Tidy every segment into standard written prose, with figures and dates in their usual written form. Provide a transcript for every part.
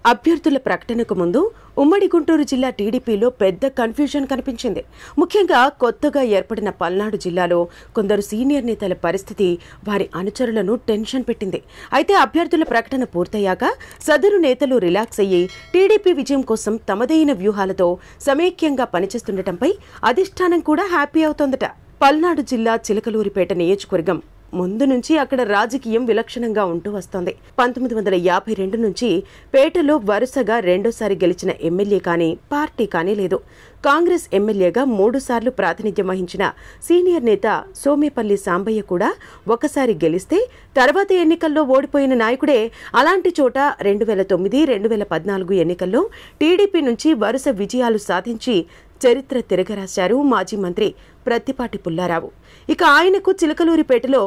అభ్యర్థుల ప్రకటనకు ముందు ఉమ్మడి గుంటూరు జిల్లా టీడీపీలో పెద్ద కన్ఫ్యూజన్ కనిపించింది. ముఖ్యంగా కొత్తగా ఏర్పడిన పల్నాడు జిల్లాలో కొందరు సీనియర్ నేతల పరిస్థితి వారి అనుచరులను టెన్షన్ పెట్టింది. అయితే అభ్యర్థుల ప్రకటన పూర్తయ్యాక సదరు నేతలు రిలాక్స్ అయ్యి టీడీపీ విజయం కోసం తమదైన వ్యూహాలతో సమైక్యంగా పనిచేస్తుండటంపై అధిష్టానం కూడా హ్యాపీ అవుతోందట. పల్నాడు జిల్లా చిలకలూరిపేట నియోజకవర్గం ముందు నుంచి అక్కడ రాజకీయం విలక్షణంగా ఉంటూ వస్తోంది. 1952 నుంచి పేటలో వరుసగా రెండోసారి గెలిచిన ఎమ్మెల్యే కానీ పార్టీ కానీ లేదు. కాంగ్రెస్ ఎమ్మెల్యేగా 3 సార్లు ప్రాతినిధ్యం వహించిన సీనియర్ నేత సోమేపల్లి సాంబయ్య కూడా ఒకసారి గెలిస్తే తర్వాత ఎన్నికల్లో ఓడిపోయిన నాయకుడే. అలాంటి చోట 2009, 2014 ఎన్నికల్లో టీడీపీ నుంచి వరుస విజయాలు సాధించి చరిత్ర తిరగరాశారు మాజీ మంత్రి ప్రత్తిపాటి పుల్లారావు. ఇక ఆయనకు చిలకలూరిపేటలో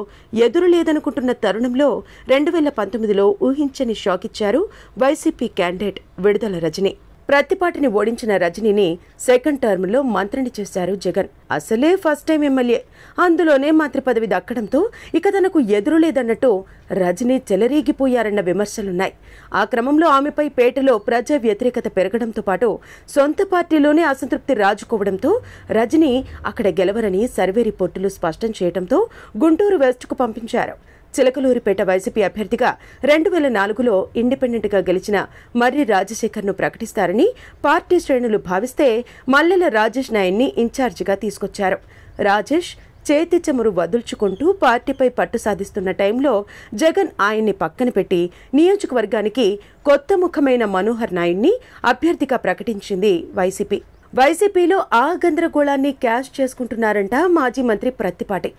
ఎదురులేదనుకుంటున్న తరుణంలో 2019లో ఊహించని షాక్ ఇచ్చారు వైసీపీ క్యాండిడేట్ విడుదల రజని. ప్రత్తిపాటిని ఓడించిన రజనీని సెకండ్ టర్మ్లో మంత్రిని చేశారు జగన్. అసలే ఫస్ట్ టైం ఎమ్మెల్యే, అందులోనే మంత్రి పదవి దక్కడంతో ఇక తనకు ఎదురులేదన్నట్టు రజనీ చెలరేగిపోయారన్న విమర్శలున్నాయి. ఆ క్రమంలో ఆమెపై పేటలో ప్రజా వ్యతిరేకత పెరగడంతో పాటు సొంత పార్టీలోనే అసంతృప్తి రాజుకోవడంతో రజనీ అక్కడ గెలవరని సర్వే రిపోర్టులు స్పష్టం చేయడంతో గుంటూరు వెస్ట్కు పంపించారు. చిలకలూరిపేట వైసీపీ అభ్యర్థిగా 2004లో ఇండిపెండెంట్గా గెలిచిన మర్రి రాజశేఖర్ను ప్రకటిస్తారని పార్టీ శ్రేణులు భావిస్తే మల్లెల రాజేష్ నాయన్ని ఇన్ఛార్జిగా తీసుకొచ్చారు. రాజేష్ చేతి చెమురు వదుల్చుకుంటూ పార్టీపై పట్టు సాధిస్తున్న టైంలో జగన్ ఆయన్ని పక్కన పెట్టి నియోజకవర్గానికి కొత్త ముఖమైన మనోహర్ నాయుడిని అభ్యర్థిగా ప్రకటించింది వైసీపీ. వైసీపీలో ఆ గందరగోళాన్ని క్యాష్ చేసుకుంటున్నారంట మాజీ మంత్రి ప్రత్తిపాటి.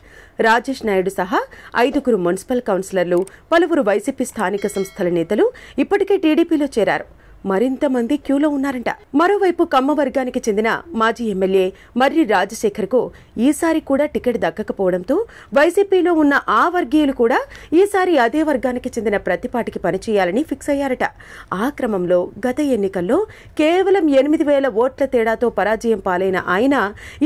రాజేష్ నాయుడు సహా 5 మున్సిపల్ కౌన్సిలర్లు, పలువురు వైసీపీ స్థానిక సంస్థల నేతలు ఇప్పటికే టీడీపీలో చేరారు. మరింత మంది క్యూలో ఉన్నారంట. మరోవైపు కమ్మ వర్గానికి చెందిన మాజీ ఎమ్మెల్యే మర్రి రాజశేఖర్కు ఈసారి కూడా టికెట్ దక్కకపోవడంతో వైసీపీలో ఉన్న ఆ వర్గీయులు కూడా ఈసారి అదే వర్గానికి చెందిన ప్రత్తిపాటికి పనిచేయాలని ఫిక్స్ అయ్యారట. ఆ క్రమంలో గత ఎన్నికల్లో కేవలం 8,000 ఓట్ల తేడాతో పరాజయం పాలైన ఆయన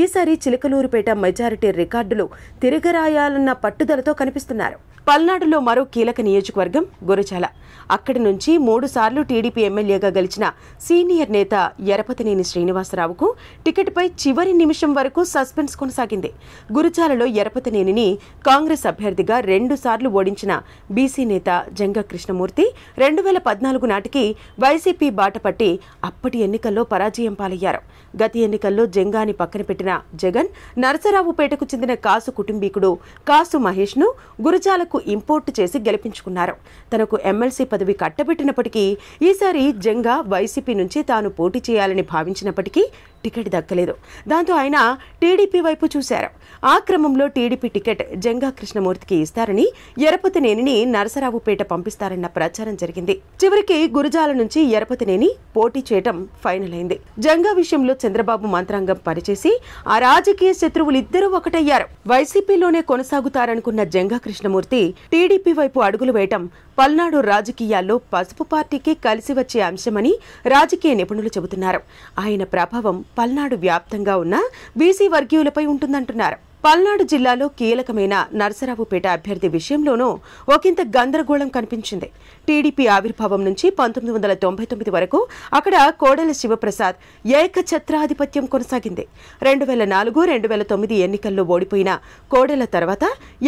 ఈసారి చిలకలూరుపేట మెజారిటీ రికార్డులు తిరగరాయాలన్న పట్టుదలతో కనిపిస్తున్నారు. పల్నాడులో మరో కీలక నియోజకవర్గం గురజాల. అక్కడి నుంచి 3 సార్లు టీడీపీ ఎమ్మెల్యేగా గెలిచిన సీనియర్ నేత ఎరపతినేని శ్రీనివాసరావుకు టికెట్పై చివరి నిమిషం వరకు సస్పెన్స్ కొనసాగింది. గురజాలలో ఎరపతినేనిని కాంగ్రెస్ అభ్యర్థిగా 2 సార్లు ఓడించిన బీసీ నేత జంగా కృష్ణమూర్తి 2014 నాటికి వైసీపీ బాట పట్టి అప్పటి ఎన్నికల్లో పరాజయం పాలయ్యారు. గత ఎన్నికల్లో జంగాని పక్కన పెట్టిన జగన్ నరసరావుపేటకు చెందిన కాసు కుటుంబీకుడు కాసు మహేష్ను గురజాలకు ఇంపోర్టు చేసి గెలిపించుకున్నారు. తనకు ఎమ్మెల్సీ పదవి కట్టబెట్టినప్పటికీ ఈసారి జంగా వైసీపీ నుంచి తాను పోటీ చేయాలని భావించినప్పటికీ టికెట్ దక్కలేదు. దాంతో ఆయన టీడీపీ వైపు చూశారు. ఆ క్రమంలో టీడీపీ టికెట్ జంగా కృష్ణమూర్తికి ఇస్తారని ఎరపతినేనిని నరసరావుపేట పంపిస్తారన్న ప్రచారం జరిగింది. చివరికి గురజాల నుంచి ఎరపతినేని పోటీ చేయడం ఫైనల్ అయింది. జంగా విషయంలో చంద్రబాబు మంత్రాంగం పనిచేసి ఆ రాజకీయ శత్రువులిద్దరూ ఒకటయ్యారు. వైసీపీలోనే కొనసాగుతారనుకున్న జంగా కృష్ణమూర్తి టీడీపీ వైపు అడుగులు వేయటం పల్నాడు రాజకీయాల్లో పసుపు పార్టీకి కలిసి వచ్చే అంశమని రాజకీయ నిపుణులు చెబుతున్నారు. ఆయన ప్రభావం పల్నాడు వ్యాప్తంగా ఉన్న బీసీ వర్గీయులపై ఉంటుందంటున్నారు. పల్నాడు జిల్లాలో కీలకమైన నరసరావుపేట అభ్యర్థి విషయంలోనూ ఒకంత గందరగోళం కనిపించింది. టీడీపీ ఆవిర్భావం నుంచి 1999 వరకు అక్కడ కోడెల శివప్రసాద్ ఏకఛత్రాధిపత్యం కొనసాగింది. 2004, 2009 ఎన్నికల్లో ఓడిపోయిన కోడెల తర్వాత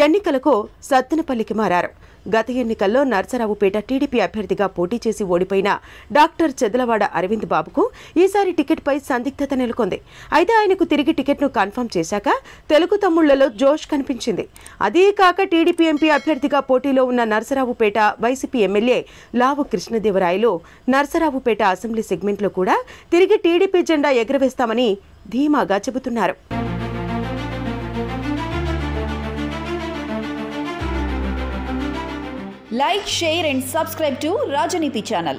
ఎన్నికలకు సత్తెనపల్లికి మారారు. గత ఎన్నికల్లో నరసరావుపేట టీడీపీ అభ్యర్థిగా పోటీ చేసి ఓడిపోయిన డాక్టర్ చెదలవాడ అరవింద్ బాబుకు ఈసారి టికెట్పై సందిగ్ధత నెలకొంది. అయితే ఆయనకు తిరిగి టికెట్ను కన్ఫర్మ్ చేశాక తెలుగు తమ్ముళ్లలో జోష్ కనిపించింది. అదే కాక టీడీపీ ఎంపీ అభ్యర్థిగా పోటీలో ఉన్న నరసరావుపేట వైసీపీ ఎమ్మెల్యే లావు కృష్ణదేవరాయలు నరసరావుపేట అసెంబ్లీ సెగ్మెంట్లో కూడా తిరిగి టీడీపీ జెండా ఎగురవేస్తామని ధీమాగా చెబుతున్నారు. Like, share and subscribe to Rajaniti channel.